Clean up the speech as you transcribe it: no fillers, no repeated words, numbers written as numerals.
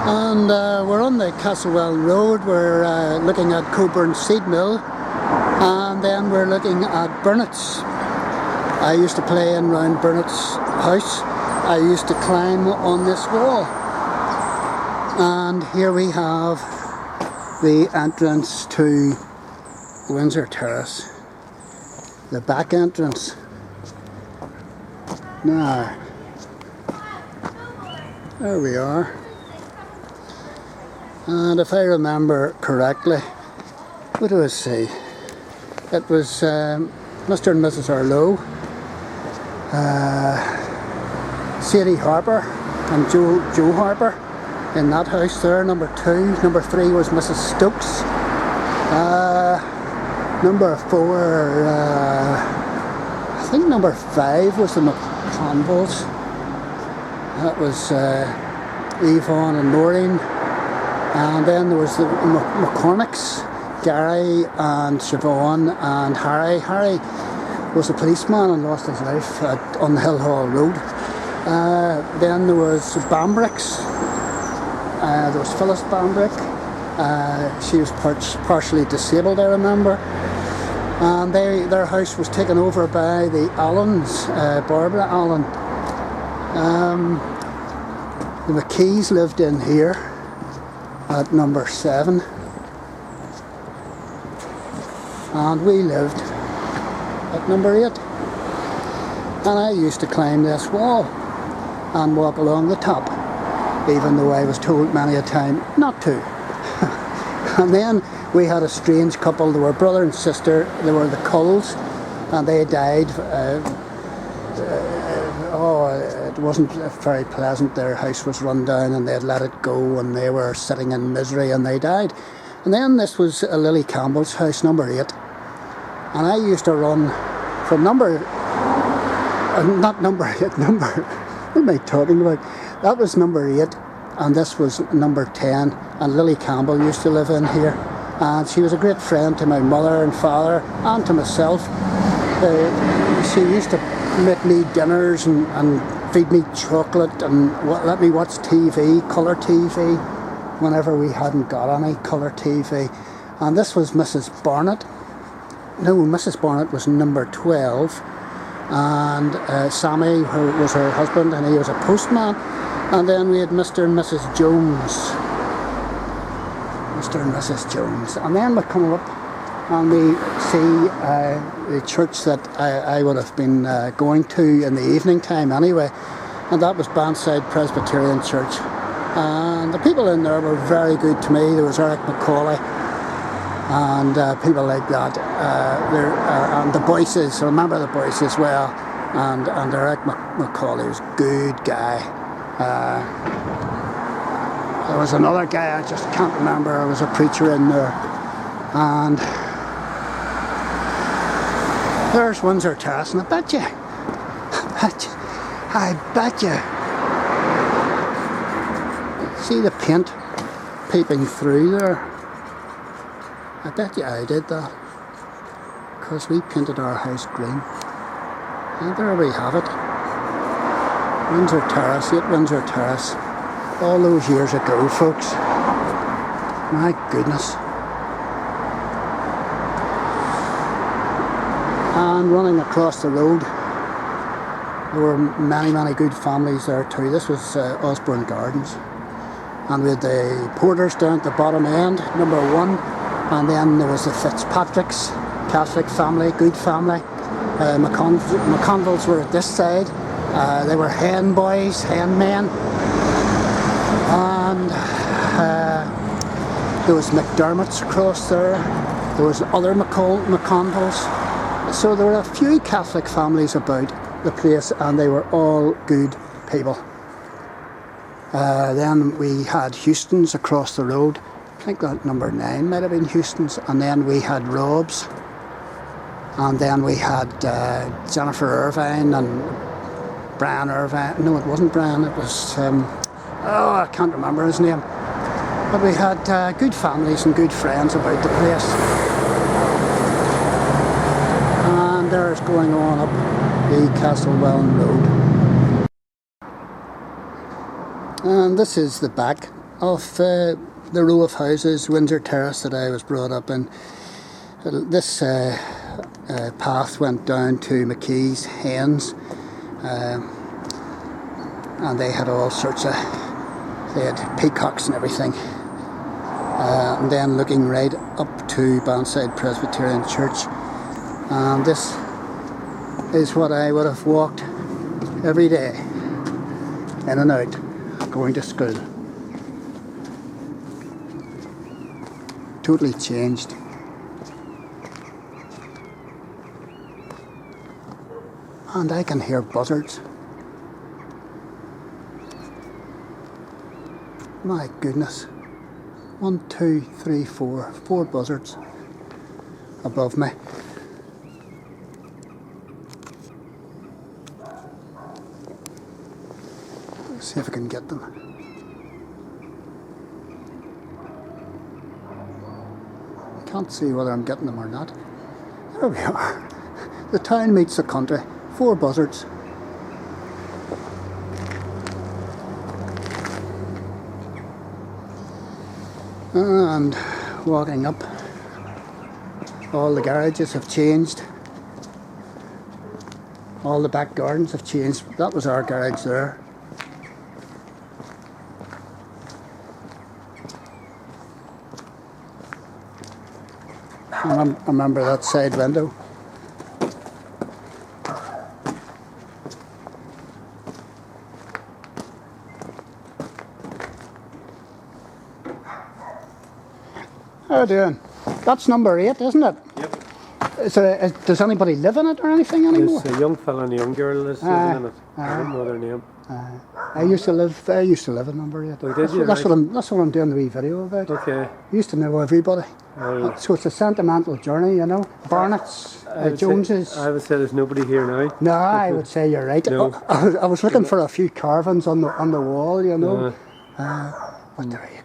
And we're on the Castlewellan Road. We're looking at Coburn Seed Mill, and then we're looking at Burnett's. I used to play in round Burnett's house. I used to climb on this wall. And here we have the entrance to Windsor Terrace, the back entrance. Now, there we are. And if I remember correctly, what do I say? It was Mr. and Mrs. Arlo, Sadie Harper and Joe Harper in that house there, number 2. Number 3 was Mrs. Stokes. Number 4, I think number 5 was the McConvilles. That was Yvonne and Noreen. And then there was the McCormicks, Gary and Siobhan and Harry. Harry was a policeman and lost his life on the Hillhall Road. Then there was Banbricks. There was Phyllis Banbrick. She was partially disabled, I remember. And their house was taken over by the Allens, Barbara Allen. The McKees lived in here at number 7, and we lived at number 8. And I used to climb this wall and walk along the top, even though I was told many a time not to. And then we had a strange couple. They were brother and sister. They were the Culls, and they died. It wasn't very pleasant. Their house was run down and they had let it go, and they were sitting in misery and they died. And then this was Lily Campbell's house, number 8. And I used to run from what am I talking about? That was number 8, and this was number 10, and Lily Campbell used to live in here. And she was a great friend to my mother and father and to myself. She used to make me dinners and feed me chocolate and let me watch TV, colour TV, whenever we hadn't got any colour TV. And this was Mrs. Barnett. No, Mrs. Barnett was number 12, and Sammy was her husband, and he was a postman. And then we had Mr. and Mrs. Jones. Mr. and Mrs. Jones. And then we come up and we see the church that I would have been going to in the evening time anyway, and that was Bandside Presbyterian Church. And the people in there were very good to me. There was Eric Macaulay and people like that. And the Boyces, I remember the Boyces as well. And Eric Macaulay was a good guy. There was another guy, I just can't remember. There was a preacher in there. And there's Windsor Terrace, and I bet you, see the paint peeping through there? I bet you I did that, because we painted our house green. And there we have it. Windsor Terrace, 8 Windsor Terrace. All those years ago, folks. My goodness. And running across the road, there were many good families there too. This was Osborne Gardens, and we had the Porters down at the bottom end, number 1, and then there was the Fitzpatricks, Catholic family, good family. McConvilles were at this side. They were hen boys, hen men, and there was McDermott's across there. There was other McConvilles. So there were a few Catholic families about the place, and they were all good people. Then we had Houston's across the road. I think that number 9 might have been Houston's. And then we had Rob's. And then we had Jennifer Irvine and Brian Irvine. No, it wasn't Brian. It was, I can't remember his name. But we had good families and good friends about the place. And there's going on up the Castlewellan Road. And this is the back of the row of houses, Windsor Terrace, that I was brought up in. This path went down to McKee's Hens, and they had all sorts of, they had peacocks and everything. And then looking right up to Bandside Presbyterian Church, and this is what I would have walked every day, in and out, going to school. Totally changed. And I can hear buzzards. My goodness. 1, 2, 3, 4. 4 buzzards above me. Let's see if I can get them. Can't see whether I'm getting them or not. There we are. The town meets the country. 4 buzzards. And walking up, all the garages have changed. All the back gardens have changed. That was our garage there. I remember that side window. How are you doing? That's number 8, isn't it? Yep. Does anybody live in it or anything anymore? There's a young fella and a young girl that's living in it. I don't know their name. I used to live in number 8. Oh, did you? That's what I'm doing the wee video about. Okay. I used to know everybody. So it's a sentimental journey, you know. Barnett's, Joneses. I would say there's nobody here now. No, I would say you're right. No. I was looking for a few carvings on the wall, you know. But there you go.